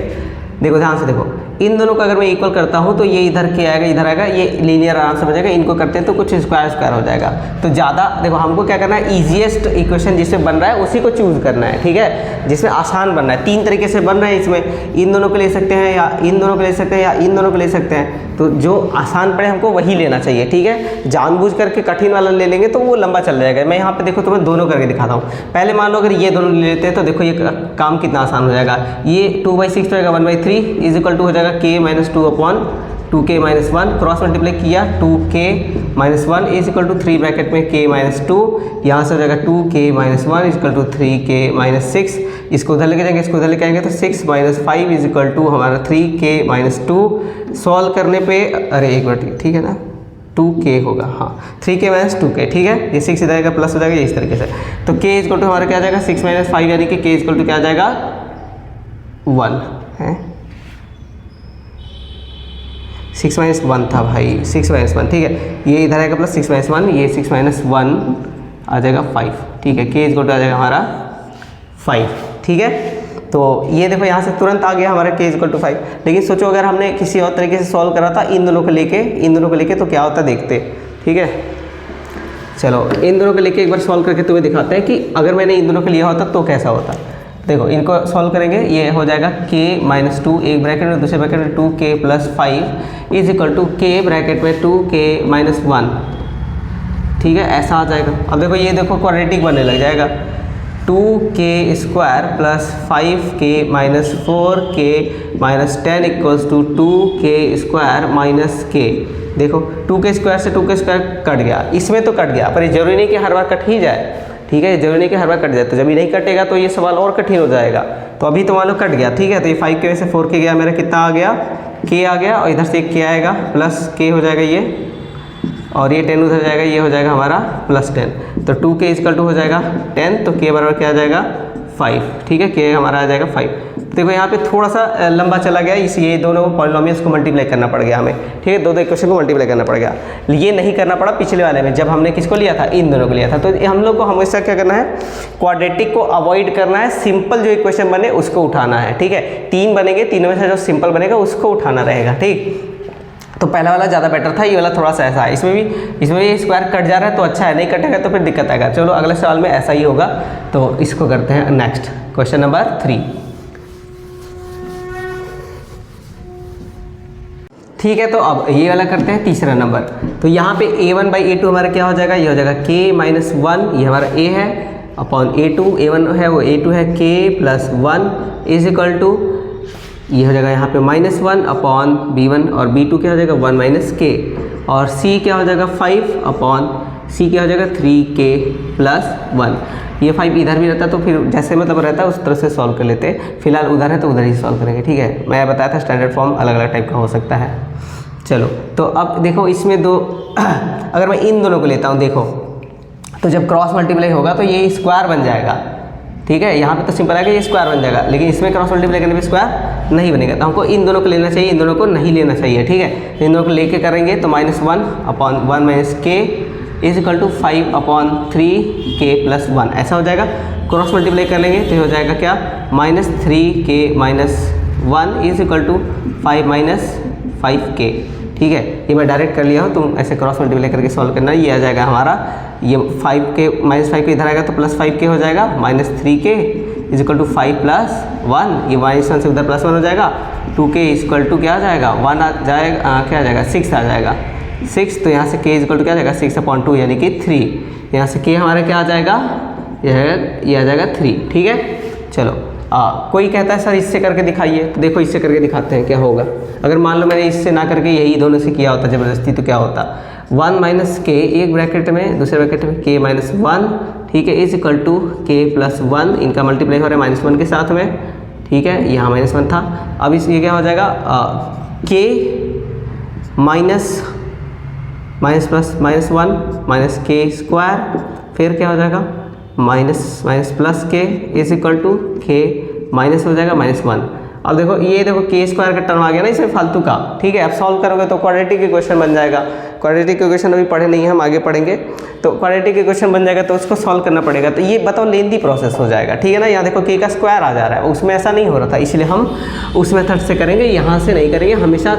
देखो ध्यान से देखो, इन दोनों को अगर मैं इक्वल करता हूँ तो ये इधर के आएगा, इधर आएगा, ये लीनियर आराम से बचेगा। इनको करते हैं तो कुछ स्क्वायर हो जाएगा। तो ज़्यादा देखो हमको क्या करना है, ईजीएस्ट इक्वेशन जिसमें बन रहा है उसी को चूज़ करना है। ठीक है, जिसमें आसान बन रहा है। 3 तरीके से बन रहा है, इसमें इन दोनों को ले सकते हैं, या इन दोनों को ले सकते हैं, या इन दोनों को ले सकते हैं। तो जो आसान पड़े हमको वही लेना चाहिए। ठीक है, जानबूझ करके कठिन वाला ले लेंगे तो वो लंबा चल जाएगा। मैं यहाँ पे देखो तुम्हें दोनों करके दिखाता हूँ। पहले मान लो अगर ये दोनों ले लेते हैं तो देखो ये काम कितना आसान हो जाएगा। ये 2/6 रहेगा 1/3 इज इक्वल टू हो जाएगा k - 2/2k - 1। क्रॉस मल्टीप्लाई किया 2k - 1 is equal to 3 bracket में k - 2। यहाँ से हो जाएगा 2k - 1 is equal to 3k - 6। इसको उधर लेके जाएंगे, इसको उधर लेके आएंगे तो 6 - 5 इज इक्वल टू हमारा 3k - 2। सॉल्व करने पे अरे एक मिनट, ठीक है ना, 2k होगा, हाँ 3k - 2k। ठीक है, ये 6 इधर आएगा प्लस हो जाएगा इस तरीके से। तो k इज इक्वल टू हमारा क्या आ जाएगा 6 - 5, यानी कि k इज इक्वल टू क्या आ जाएगा 1 है। 6 - 1 था भाई, 6 - 1। ठीक है, ये इधर आएगा प्लस 6 - 1, ये 6 - 1 आ जाएगा 5। ठीक है, k इज इक्वल टू आ जाएगा हमारा 5। ठीक है, तो ये देखो यहाँ से तुरंत आ गया हमारा k इज इक्वल टू 5। लेकिन सोचो अगर हमने किसी और तरीके से सॉल्व करा था इन दोनों को लेके तो क्या होता देखते। ठीक है, चलो इन दोनों को लेके एक बार सॉल्व करके तुम्हें दिखाते हैं कि अगर मैंने इन दोनों को लिया होता तो कैसा होता। देखो इनको सॉल्व करेंगे, ये हो जाएगा k - 2 एक ब्रैकेट में, दूसरे ब्रैकेट में 2k + 5 is equal to k bracket में 2k - 1। ठीक है, ऐसा आ जाएगा। अब देखो ये देखो क्वाड्रेटिक बनने लग जाएगा, 2k² + 5k - 4k - 10 equals to 2k² - k। देखो 2k² से 2k² कट गया, इसमें तो कट गया, पर ये जरूरी नहीं कि हर बार कट ही जाए। ठीक है, जरूरी नहीं कि हर बार कट जाए। तो जब ये नहीं कटेगा तो ये सवाल और कठिन हो जाएगा। तो अभी तो मान लो कट गया। ठीक है, तो ये 5k में से 4k गया, मेरा कितना आ गया k आ गया, और इधर से एक k आएगा प्लस k हो जाएगा ये और ये 10 उधर जाएगा, ये हो जाएगा हमारा +10। तो 2k इक्वल टू हो जाएगा 10, तो k बराबर क्या आ जाएगा 5। ठीक है, k हमारा आ जाएगा 5। देखो यहाँ पे थोड़ा सा लंबा चला गया, इसलिए दोनों पॉलिनोमियल्स को मल्टीप्लाई करना पड़ गया हमें। ठीक है, दो इक्वेशन को मल्टीप्लाई करना पड़ गया। ये नहीं करना पड़ा पिछले वाले में, जब हमने किसको लिया था, इन दोनों को लिया था। तो हम लोग को हमेशा क्या करना है, क्वाड्रेटिक को अवॉइड करना है, सिंपल जो इक्वेशन बने उसको उठाना है। ठीक है, 3 बनेंगे, तीनों में से जो सिंपल बनेगा उसको उठाना रहेगा। ठीक, तो पहला वाला ज़्यादा बेटर था, ये वाला थोड़ा सा ऐसा है। इसमें भी स्क्वायर कट जा रहा है तो अच्छा है, नहीं कटेगा तो फिर दिक्कत आएगा। चलो अगले सवाल में ऐसा ही होगा, तो इसको करते हैं नेक्स्ट, क्वेश्चन नंबर 3। ठीक है, तो अब ये वाला करते हैं तीसरा नंबर। तो यहाँ पे a1/a2 हमारा क्या हो जाएगा, ये हो जाएगा k-1, ये हमारा a है अपॉन a2, a1 है वो a2 है, k+1 इज इक्वल टू, ये हो जाएगा यहाँ पे -1 अपॉन b1, और b2 क्या हो जाएगा 1 - k, और c क्या हो जाएगा 5 अपॉन c क्या हो जाएगा 3k+1। ये 5 इधर भी रहता तो फिर जैसे मतलब रहता है उस तरह से सॉल्व कर लेते। फिलहाल उधर है तो उधर ही सॉल्व करेंगे। ठीक है, मैं बताया था स्टैंडर्ड फॉर्म अलग अलग टाइप का हो सकता है। चलो, तो अब देखो इसमें दो अगर मैं इन दोनों को लेता हूँ, देखो तो जब क्रॉस मल्टीप्लाई होगा तो ये स्क्वायर बन जाएगा। ठीक है, यहाँ पे तो सिंपल है कि ये स्क्वायर बन जाएगा, लेकिन इसमें क्रॉस मल्टीप्लाई करने पे स्क्वायर नहीं बनेगा। तो हमको इन दोनों को लेना चाहिए, इन दोनों को नहीं लेना चाहिए। ठीक है, इन दोनों को लेके करेंगे तो -1 upon 1 - k is equal to 5 upon 3k+1 ऐसा हो जाएगा। क्रॉस मल्टीप्लाई कर लेंगे तो ये हो जाएगा क्या, -3k-1 is equal to 5 - 5k। ठीक है, ये मैं डायरेक्ट कर लिया हूँ, तुम ऐसे क्रॉस मल्टीप्लाई करके सॉल्व करना। ये आ जाएगा हमारा, ये 5k -5k इधर आएगा तो +5k हो जाएगा, -3k इज इक्वल टू 5+1, ये -1 से उधर +1 हो जाएगा, 2k इक्वल टू क्या आ जाएगा 1 आ जाएगा, क्या आ जाएगा 6 आ जाएगा 6। तो यहाँ से k इक्वल टू क्या आ जाएगा 6/2 यानी कि 3। यहाँ से k हमारा क्या आ जाएगा, ये आ जाएगा 3। ठीक है, चलो कोई कहता है सर इससे करके दिखाइए, तो देखो इससे करके दिखाते हैं क्या होगा। अगर मान लो मैंने इससे ना करके यही दोनों से किया होता ज़बरदस्ती, तो क्या होता, 1 - k एक ब्रैकेट में, दूसरे ब्रैकेट में k-1। ठीक है, इज इक्वल टू k+1, इनका मल्टीप्लाई हो रहा है -1 के साथ में। ठीक है, यहाँ -1 था, अब इस ये क्या हो जाएगा k -1 k², फिर क्या हो जाएगा -+k is equal to k minus हो जाएगा -1। अब देखो ये देखो k² का टर्म आ गया ना इसमें फालतू का। ठीक है, अब सॉल्व करोगे तो क्वाड्रेटिक इक्वेशन बन जाएगा। क्वाड्रेटिक इक्वेशन अभी पढ़े नहीं है, हम आगे पढ़ेंगे। तो क्वाड्रेटिक इक्वेशन बन जाएगा तो उसको सॉल्व करना पड़ेगा। तो ये बताओ लेंदी प्रोसेस हो जाएगा। ठीक है ना, यहाँ देखो k का स्क्वायर आ जा रहा है, उसमें ऐसा नहीं हो रहा था, इसलिए हम उस मेथड से करेंगे, यहाँ से नहीं करेंगे। हमेशा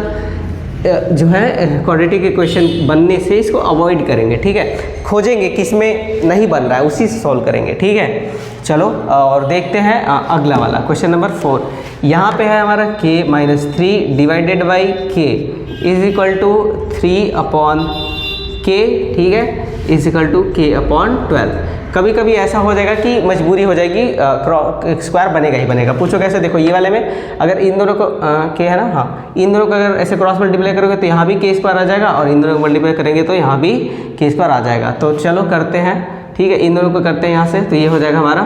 जो है क्वाड्रेटिक इक्वेशन बनने से इसको अवॉइड करेंगे। ठीक है, खोजेंगे किसमें नहीं बन रहा है उसी से सॉल्व करेंगे। ठीक है, चलो और देखते हैं अगला वाला क्वेश्चन नंबर 4। यहाँ पे है हमारा k-3 divided by k is equal to 3/k। ठीक है, इज इक्वल टू k/12। कभी कभी ऐसा हो जाएगा कि मजबूरी हो जाएगी, स्क्वायर बनेगा ही बनेगा। पूछो कैसे, देखो ये वाले में अगर इन दोनों को k है ना, हाँ इन दोनों को अगर ऐसे क्रॉस मल्टीप्लाई करोगे तो यहाँ भी k² आ जाएगा, और इन दोनों को मल्टीप्लाई करेंगे तो यहाँ भी k² आ जाएगा। तो चलो करते हैं। ठीक है, इन दोनों को करते हैं यहाँ से, तो ये हो जाएगा हमारा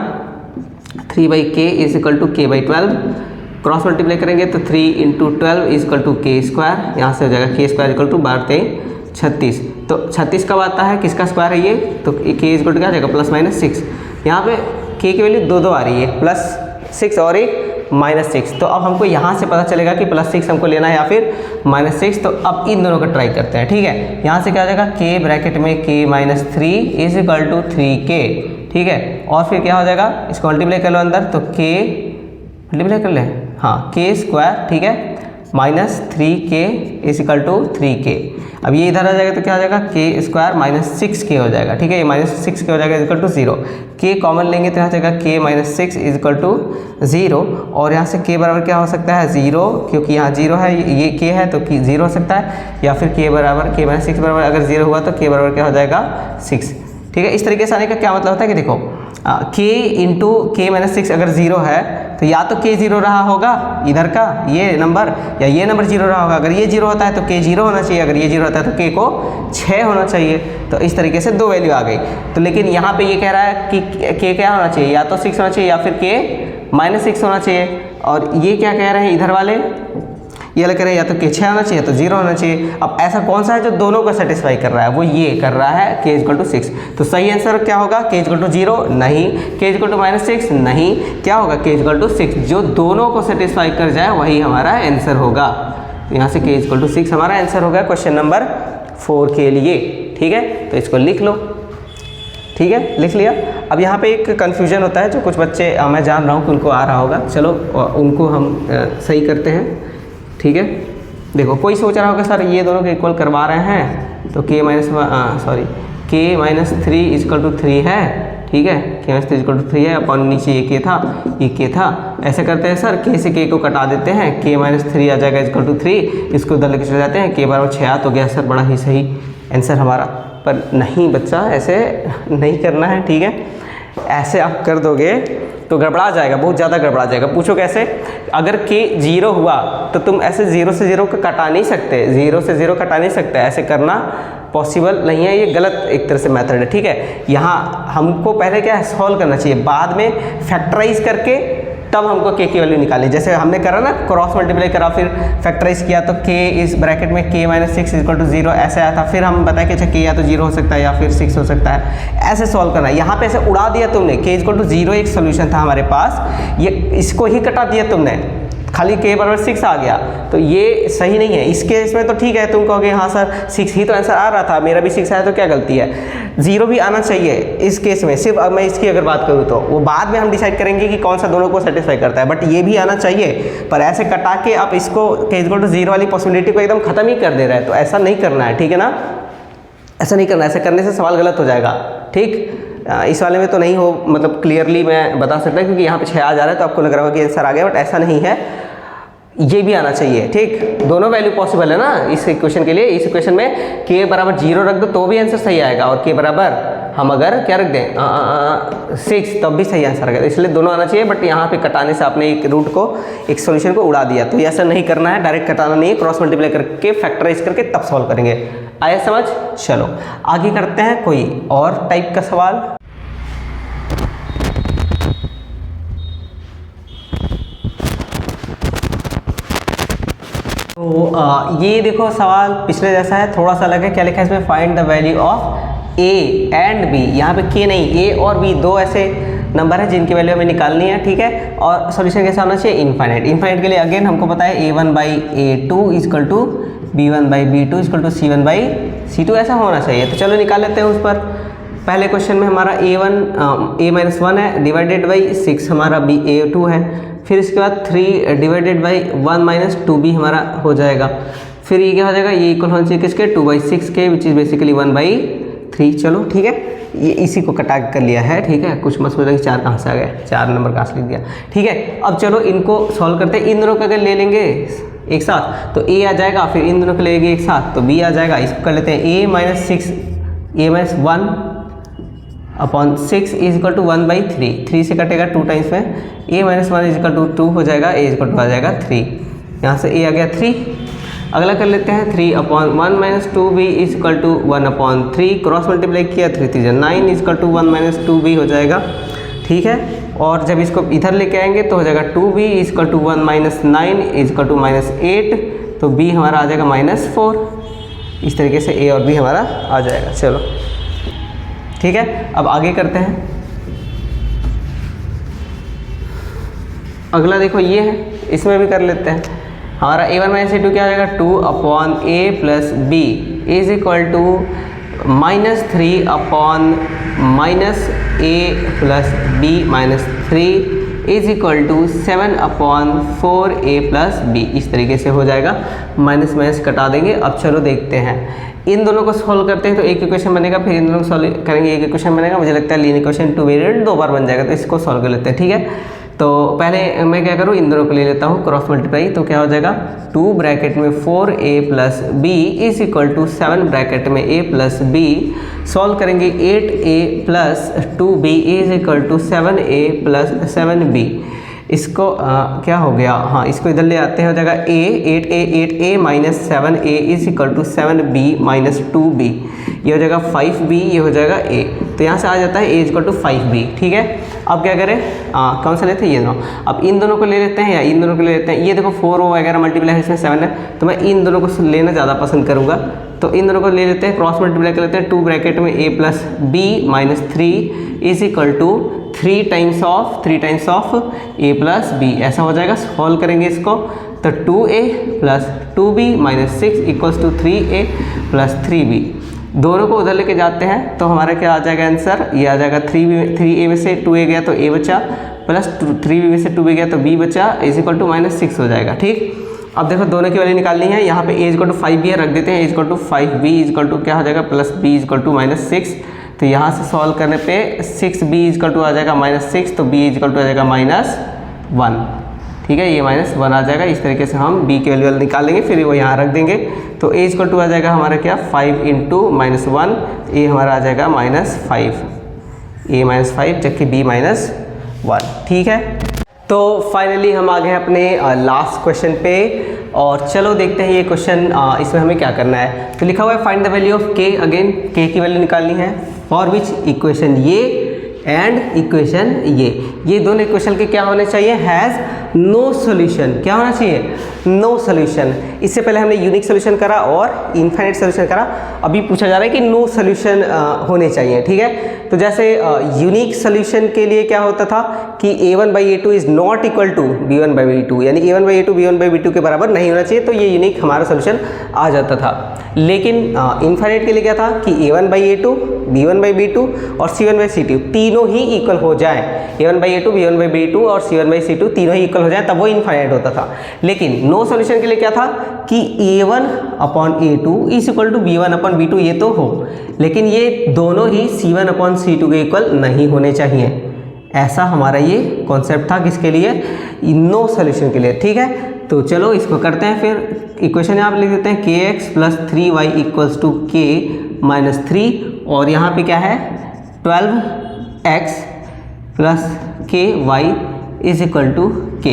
3/k is equal to k/12। Cross multiply करेंगे तो 3 × 12 इज इक्वल टू k²। यहाँ से हो जाएगा k² इक्वल टू 36। तो 36 कब आता है, किसका स्क्वायर है ये, तो k इक्वल टू क्या आ जाएगा +-6। यहाँ पे k की वैल्यू 2 आ रही है, +6 और एक -6। तो अब हमको यहाँ से पता चलेगा कि +6 हमको लेना है या फिर -6। तो अब इन दोनों का ट्राई करते हैं। ठीक है, यहाँ से क्या आ जाएगा k ब्रैकेट में k-3 is equal to 3k। ठीक है, और फिर क्या हो जाएगा, इसको मल्टीप्लाई कर लो अंदर, तो k मल्टीप्लाई कर ले, हाँ k²। ठीक है, -3k is equal to 3k। अब ये इधर आ जाएगा तो क्या हो जाएगा k² -6k हो जाएगा। ठीक है, ये -6k हो जाएगा इक्वल टू 0। k कॉमन लेंगे तो यहाँ जाएगा k-6 इज इक्वल टू 0, और यहाँ से k बराबर क्या हो सकता है 0, क्योंकि यहाँ 0 है, ये k है तो 0 हो सकता है, या फिर k बराबर k-6 बराबर अगर 0 हुआ तो k बराबर क्या हो जाएगा 6। ठीक है, इस तरीके से आने का क्या मतलब होता है कि देखो k इंटू k-6 अगर 0 है तो या तो k 0 रहा होगा इधर का ये नंबर, या ये नंबर 0 रहा होगा। अगर ये 0 होता है तो k 0 होना चाहिए, अगर ये 0 होता है तो k को 6 होना चाहिए। तो इस तरीके से 2 वैल्यू आ गई। तो लेकिन यहाँ पे ये कह रहा है कि k क्या होना चाहिए, या तो 6 होना चाहिए या फिर k -6 होना चाहिए। और ये क्या कह रहे हैं इधर वाले, ये अलग करें, या तो k 6 आना चाहिए तो 0 होना चाहिए। अब ऐसा कौन सा है जो दोनों को सेटिस्फाई कर रहा है, वो ये कर रहा है k = 6। तो सही आंसर क्या होगा, k = 0 नहीं, k = -6 नहीं, क्या होगा k = 6। जो दोनों को सेटिस्फाई कर जाए वही हमारा आंसर होगा। तो यहाँ से k = 6 हमारा आंसर होगा क्वेश्चन नंबर 4 के लिए। ठीक है, तो इसको लिख लो। ठीक है, लिख लिया। अब यहाँ पे एक कन्फ्यूजन होता है, जो कुछ बच्चे मैं जान रहा हूँ कि उनको आ रहा होगा, चलो उनको हम सही करते हैं। ठीक है, देखो कोई सोच रहा होगा सर ये दोनों को इक्वल करवा रहे हैं तो k - 3 = 3 है। ठीक है, k - 3 = 3 है, अपन नीचे ये k था, ये k था। ऐसे करते हैं सर, k से k को कटा देते हैं, k - 3 आ जाएगा = 3, इसको उधर लेके चले जाते हैं, k = 6 तो गया सर, बड़ा ही सही आंसर हमारा। पर नहीं बच्चा, ऐसे नहीं करना है। ठीक है, ऐसे आप कर दोगे तो गड़बड़ा जाएगा, बहुत ज़्यादा गड़बड़ा जाएगा। पूछो कैसे, अगर k 0 हुआ तो तुम ऐसे 0 से 0 को कटा नहीं सकते, 0 से 0 कटा नहीं सकते, ऐसे करना पॉसिबल नहीं है, ये गलत एक तरह से मेथड है। ठीक है, यहाँ हमको पहले क्या है, सॉल्व करना चाहिए, बाद में फैक्टराइज करके तब हमको k की वैल्यू निकाली। जैसे हमने करा ना, क्रॉस मल्टीप्लाई करा फिर फैक्टराइज किया तो k इस ब्रैकेट में k - 6 = 0 ऐसे आया था। फिर हम बताए कि अच्छा k या तो 0 हो सकता है या फिर 6 हो सकता है, ऐसे सॉल्व करना है। यहाँ पे ऐसे उड़ा दिया तुमने, k = 0 एक सोल्यूशन था हमारे पास, ये इसको ही कटा दिया तुमने, खाली k = 6 आ गया, तो ये सही नहीं है। इस केस में तो ठीक है, तुम कहोगे हाँ सर 6 ही तो आंसर आ रहा था, मेरा भी 6 आया तो क्या गलती है, 0 भी आना चाहिए इस केस में। सिर्फ अब मैं इसकी अगर बात करूँ तो वो बाद में हम डिसाइड करेंगे कि कौन सा दोनों को सेटिस्फाई करता है, बट ये भी आना चाहिए। पर ऐसे कटा के आप इसको k = 0 वाली पॉसिबिलिटी को एकदम खत्म ही कर दे रहा है, तो ऐसा नहीं करना है। ठीक है ना, ऐसा नहीं करना, ऐसा करने से सवाल गलत हो जाएगा। ठीक, इस वाले में तो नहीं हो, मतलब क्लियरली मैं बता सकता क्योंकि यहाँ पे 6 आ जा रहा है तो आपको लग रहा होगा कि आंसर आ गया, बट ऐसा नहीं है, ये भी आना चाहिए। ठीक, दोनों वैल्यू पॉसिबल है ना इस इक्वेशन के लिए। इस इक्वेशन में k = 0 रख दो तो भी आंसर सही आएगा, और k बराबर हम अगर क्या रख दें 6 तब भी सही आंसर आएगा, इसलिए दोनों आना चाहिए। बट यहाँ पे कटाने से आपने एक रूट को, एक सॉल्यूशन को उड़ा दिया, तो ऐसा नहीं करना है, डायरेक्ट कटाना नहीं है, क्रॉस मल्टीप्लाई करके फैक्टराइज करके तब सॉल्व करेंगे। आया समझ? चलो आगे करते हैं कोई और टाइप का सवाल। तो ये देखो सवाल पिछले जैसा है, थोड़ा सा अलग है। क्या लिखा है इसमें, find the value of a and b। यहाँ पे k नहीं, a और b दो ऐसे नंबर है जिनकी वैल्यू हमें निकालनी है। ठीक है, और सॉल्यूशन कैसा होना चाहिए, इनफाइनाइट। इनफाइनाइट के लिए अगेन हमको पता है a1/a2 = b1/b2 = c1/c2 ऐसा होना चाहिए। तो चलो निकाल लेते हैं उस पर। पहले क्वेश्चन में हमारा a-1 है डिवाइडेड बाई 6 हमारा a2 है, फिर इसके बाद 3 डिवाइडेड बाई 1 - 2b हमारा हो जाएगा। फिर ये क्या हो जाएगा, ये इक्वल होना चाहिए किसके, 2/6 के, विच इज़ बेसिकली 1/3। चलो ठीक है, ये इसी को कटा कर लिया है। ठीक है, कुछ मत सोचना कि 4 कहाँ से आ गया, 4 नंबर कहाँ से लिख दिया। ठीक है, अब चलो इनको सॉल्व करते हैं। इन दोनों का अगर ले लेंगे एक साथ तो a आ जाएगा, फिर इन दोनों को लेंगे एक साथ तो b आ जाएगा। इसको कर लेते हैं a-1/6 = 1/3। 3 से कटेगा 2 टाइम्स में, a-1 = 2 हो जाएगा, a = आ जाएगा 3। यहाँ से a आ गया 3। अगला कर लेते हैं 3/1 - 2b = 1/3। क्रॉस मल्टीप्लाई किया, 3 3 9 = 1 - 2b हो जाएगा। ठीक है, और जब इसको इधर लेके आएंगे तो हो जाएगा 2b = 1 - 9 = -8, तो b हमारा आ जाएगा -4। इस तरीके से a और b हमारा आ जाएगा। चलो ठीक है, अब आगे करते हैं। अगला देखो ये है, इसमें भी कर लेते हैं। हमारा a1 - a2 क्या आ जाएगा, 2/a + b = -3/-a + b - 3 = 7/4a + b। इस तरीके से हो जाएगा, माइनस कटा देंगे। अब चलो देखते हैं, इन दोनों को सॉल्व करते हैं तो एक इक्वेशन बनेगा, फिर इन दोनों को सॉल्व करेंगे एक इक्वेशन बनेगा। मुझे लगता है लीनियर इक्वेशन 2 वेरिएबल 2 बार बन जाएगा, तो इसको सॉल्व कर लेते हैं। ठीक है, तो पहले मैं क्या करूँ, इन दोनों को ले लेता हूँ क्रॉस मल्टीप्लाई। तो क्या हो जाएगा, 2 ब्रैकेट में 4a + b = 7 ब्रैकेट में a + b। सॉल्व करेंगे 8a + 2b = 7a + 7b। इसको क्या हो गया, हाँ इसको इधर ले आते हैं, हो जाएगा a 8a - 7a = 7b - 2b। ये हो जाएगा 5b, ये हो जाएगा a। तो यहाँ से आ जाता है a = 5b। ठीक है, अब क्या करें, कौन सा लेते हैं, ये दोनों। अब इन दोनों को ले लेते हैं या इन दोनों को ले लेते हैं। ये देखो 4 वगैरह मल्टीप्लाई है, इसमें 7 है, तो मैं इन दोनों को लेना ज़्यादा पसंद करूँगा। तो इन दोनों को ले लेते हैं, क्रॉस मल्टीप्लाई कर लेते हैं। 2 ब्रैकेट में a + b - 3 = 3 times of a + b, ऐसा हो जाएगा। सॉल्व करेंगे इसको तो 2a + 2b - 6 = 3a + 3b। दोनों को उधर लेके जाते हैं तो हमारा क्या आ जाएगा आंसर, ये आ जाएगा 3a में से 2a गया तो a बचा, प्लस 3b में से 2b गया तो b बचा, = -6 हो जाएगा। ठीक, अब देखो दोनों की वैल्यू निकालनी है। यहाँ पे a = 5b है, रख देते हैं a = 5b क्या हो जाएगा, +b = -6। तो यहाँ से सॉल्व करने पे 6b = आ जाएगा -6, तो b = आ जाएगा -1। ठीक है, ये -1 आ जाएगा। इस तरीके से हम b की वैल्यू निकालेंगे, फिर वो यहाँ रख देंगे। तो a = आ जाएगा हमारा क्या, 5 × -1, a हमारा आ जाएगा -5, a -5 जबकि b -1। ठीक है, तो फाइनली हम आ गए अपने लास्ट क्वेश्चन पे, और चलो देखते हैं ये क्वेश्चन, इसमें हमें क्या करना है। तो लिखा हुआ है find the value of k। Again k की वैल्यू निकालनी है, फॉर विच इक्वेशन ये एंड इक्वेशन ये दोनों इक्वेशन के क्या होने चाहिए, हैज़ नो सोल्यूशन। क्या होना चाहिए, नो सोल्यूशन। इससे पहले हमने यूनिक सोल्यूशन करा और इनफाइनाइट सोल्यूशन करा, अभी पूछा जा रहा है कि नो सोल्यूशन होने चाहिए। ठीक है, तो जैसे यूनिक सोल्यूशन के लिए क्या होता था कि a1/a2 is not equal to b1/b2, यानी a1/a2 b1/b2 के बराबर नहीं होना चाहिए, तो ये यूनिक हमारा सोल्यूशन आ जाता था। लेकिन इनफाइनाइट के लिए क्या था कि a1/a2 b1/b2 और c1/c2 तीनों ही इक्वल हो जाए, a1/a2 b1/b2 और c1/c2 तीनों ही इक्वल हो जाए, तब वो इनफाइनाइट होता था। लेकिन नो सोल्यूशन के लिए क्या था कि a1/a2 = b1/b2 ये तो हो, लेकिन ये दोनों ही c1/c2 के इक्वल नहीं होने चाहिए। ऐसा हमारा ये कॉन्सेप्ट था, किसके लिए, नो सोल्यूशन के लिए। ठीक है, तो चलो इसको करते हैं। फिर इक्वेशन यहाँ पे लिख देते हैं kx + 3y = k - 3, और यहाँ पे क्या है 12x + ky = k।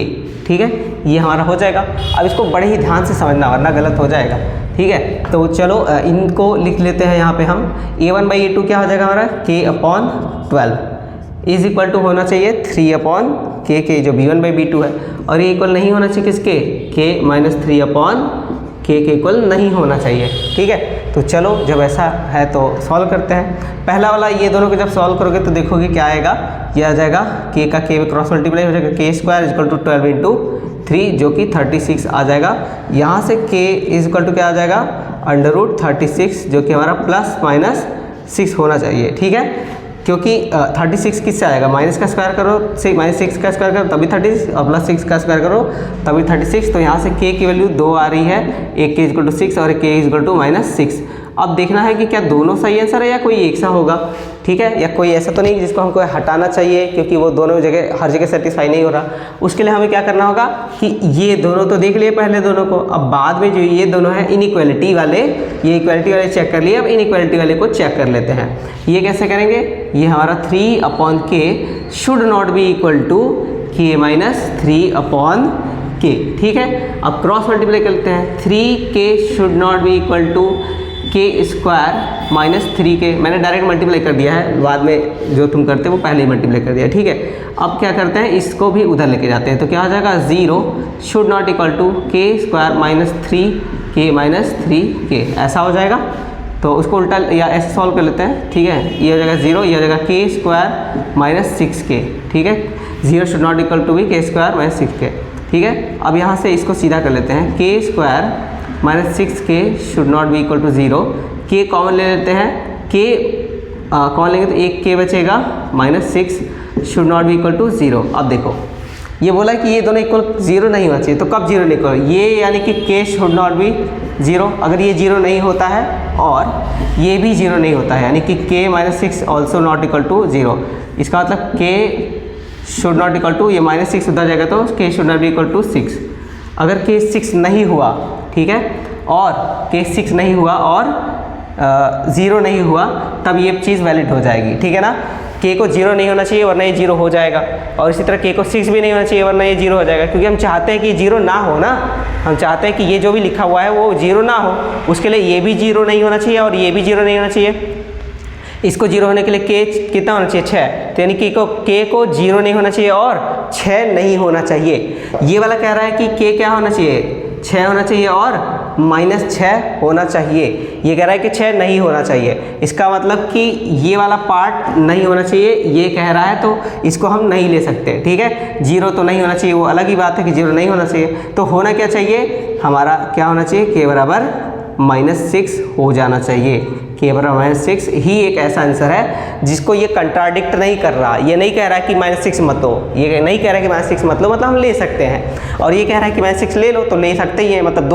ठीक है, ये हमारा हो जाएगा। अब इसको बड़े ही ध्यान से समझना वरना गलत हो जाएगा। ठीक है, तो चलो इनको लिख लेते हैं। यहाँ पे हम a1/a2 क्या हो जाएगा हमारा, k/12 = होना चाहिए 3/k जो b1/b2 है, और ये इक्वल नहीं होना चाहिए किसके, k - 3/k के इक्वल नहीं होना चाहिए। ठीक है, तो चलो जब ऐसा है तो सॉल्व करते हैं। पहला वाला ये दोनों को जब सॉल्व करोगे तो देखोगे क्या आएगा, ये आ जाएगा k का k में क्रॉस मल्टीप्लाई हो जाएगा, k² = 12 × 3 जो कि 36 आ जाएगा। यहाँ से k = क्या आ जाएगा, √36 जो कि हमारा ±6 होना चाहिए। ठीक है, क्योंकि 36 किससे आएगा, माइनस का स्क्वायर करो, -6 का स्क्वायर करो तभी 36, और +6 का स्क्वायर करो तभी 36। तो यहाँ से k की वैल्यू 2 आ रही है, एक k = 6 और एक k = -6। अब देखना है कि क्या दोनों सही आंसर है या कोई एक सा होगा। ठीक है, या कोई ऐसा तो नहीं जिसको हमको हटाना चाहिए, क्योंकि वो दोनों जगह हर जगह सेटिस्फाई नहीं हो रहा। उसके लिए हमें क्या करना होगा कि ये दोनों तो देख लिए पहले दोनों को, अब बाद में जो ये दोनों हैं इनइक्वालिटी वाले, ये इक्वालिटी वाले चेक कर लिए, अब इनइक्वालिटी वाले को चेक कर लेते हैं। ये कैसे करेंगे, ये हमारा 3/k should not be equal to k - 3/k। ठीक है, अब क्रॉस मल्टीप्लाई करते हैं, 3k should not be equal to k² - 3k। मैंने डायरेक्ट मल्टीप्लाई कर दिया है, बाद में जो तुम करते हो वो पहले ही मल्टीप्लाई कर दिया। ठीक है, अब क्या करते हैं, इसको भी उधर लेके जाते हैं, तो क्या हो जाएगा 0 should not equal to k² - 3k - 3k, ऐसा हो जाएगा। तो उसको उल्टा या ऐसे सॉल्व कर लेते हैं। ठीक है, ये हो जाएगा 0, ये हो जाएगा k² - 6k। ठीक है, 0 शुड नॉट इक्वल टू भी k² - 6k। ठीक है, अब यहाँ से इसको सीधा कर लेते हैं, k² - 6k should not be equal to 0, k common ले लेते हैं, k कॉमन लेंगे तो एक k बचेगा, -6 should not be equal to 0। अब देखो ये बोला कि ये दोनों इक्वल 0 नहीं होना चाहिए, तो कब 0 नहीं इक्वल, ये यानी कि k शुड नॉट बी 0। अगर ये 0 नहीं होता है और ये भी 0 नहीं होता है, यानी कि k - 6 also not equal to 0, इसका मतलब k should not equal to, ये -6 उधर जाएगा तो k should not be equal to 6। अगर k 6 नहीं हुआ, ठीक है, और k 6 नहीं हुआ और ज़ीरो नहीं हुआ तब ये चीज़ वैलिड हो जाएगी, ठीक है ना। k को 0 नहीं होना चाहिए वरना ये 0 हो जाएगा, और इसी तरह k को 6 भी नहीं होना चाहिए वरना ये 0 हो जाएगा, क्योंकि हम चाहते हैं कि 0 ना हो ना, हम चाहते हैं कि ये जो भी लिखा हुआ है वो 0 ना हो, उसके लिए ये भी 0 नहीं होना चाहिए और ये भी 0 नहीं होना चाहिए। इसको 0 होने के लिए k कितना होना चाहिए, 6, तो यानी कि k को 0 नहीं होना चाहिए और 6 नहीं होना चाहिए। ये वाला कह रहा है कि k क्या होना चाहिए, 6 होना चाहिए और -6 होना चाहिए। ये कह रहा है कि 6 नहीं होना चाहिए, इसका मतलब कि ये वाला पार्ट नहीं होना चाहिए, ये कह रहा है, तो इसको हम नहीं ले सकते, ठीक है। 0 तो नहीं होना चाहिए, वो अलग ही बात है कि 0 नहीं होना चाहिए, तो होना क्या चाहिए, हमारा क्या होना चाहिए, k बराबर -6 हो जाना चाहिए। k बराबर -6 ही एक ऐसा आंसर है जिसको ये कंट्राडिक्ट नहीं कर रहा, ये नहीं कह रहा है कि -6 मत लो, ये नहीं कह रहा है कि -6 मत लो, मतलब हम ले सकते हैं, और ये कह रहा है कि -6 ले लो तो ले सकते ही हैं, मतलब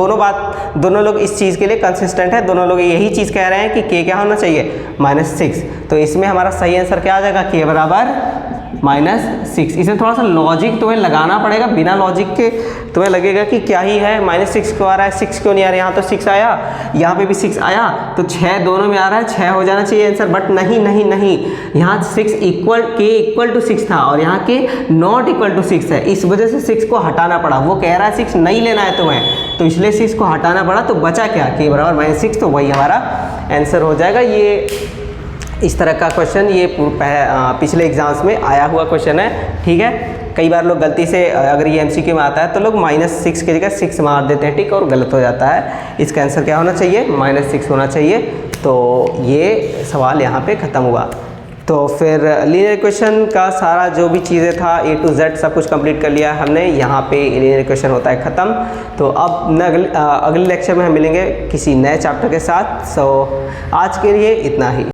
दोनों लोग इस चीज़ के लिए कंसिस्टेंट है, दोनों लोग यही चीज़ कह रहे हैं कि k क्या होना चाहिए, -6। तो इसमें हमारा सही आंसर क्या आ जाएगा, k बराबर -6। इसमें थोड़ा सा लॉजिक तुम्हें लगाना पड़ेगा, बिना लॉजिक के तुम्हें लगेगा कि क्या ही है, -6 क्यों आ रहा है, 6 क्यों नहीं आ रहा है, यहाँ तो 6 आया, यहाँ पे भी 6 आया, तो 6 दोनों में आ रहा है, 6 हो जाना चाहिए आंसर, बट नहीं नहीं नहीं, यहाँ 6 इक्वल टू 6 था और यहाँ के नॉट इक्वल टू 6 है, इस वजह से 6 को हटाना पड़ा। वो कह रहा है 6 नहीं लेना है तुम्हें, तो इसलिए 6 को हटाना पड़ा, तो बचा क्या, k बराबर -6, तो वही हमारा आंसर हो जाएगा। ये इस तरह का क्वेश्चन ये पिछले एग्जाम्स में आया हुआ क्वेश्चन है, ठीक है। कई बार लोग गलती से अगर ये MCQ में आता है तो लोग -6 की जगह 6 मार देते हैं, ठीक, और गलत हो जाता है। इसका आंसर क्या होना चाहिए, -6 होना चाहिए। तो ये सवाल यहाँ पे ख़त्म हुआ। तो फिर लीनियर इक्वेशन का सारा जो भी चीज़ें था A to Z सब कुछ कंप्लीट कर लिया हमने, यहाँ पे लीनियर इक्वेशन होता है ख़त्म। तो अब अगले लेक्चर में हम मिलेंगे किसी नए चैप्टर के साथ। सो आज के लिए इतना ही।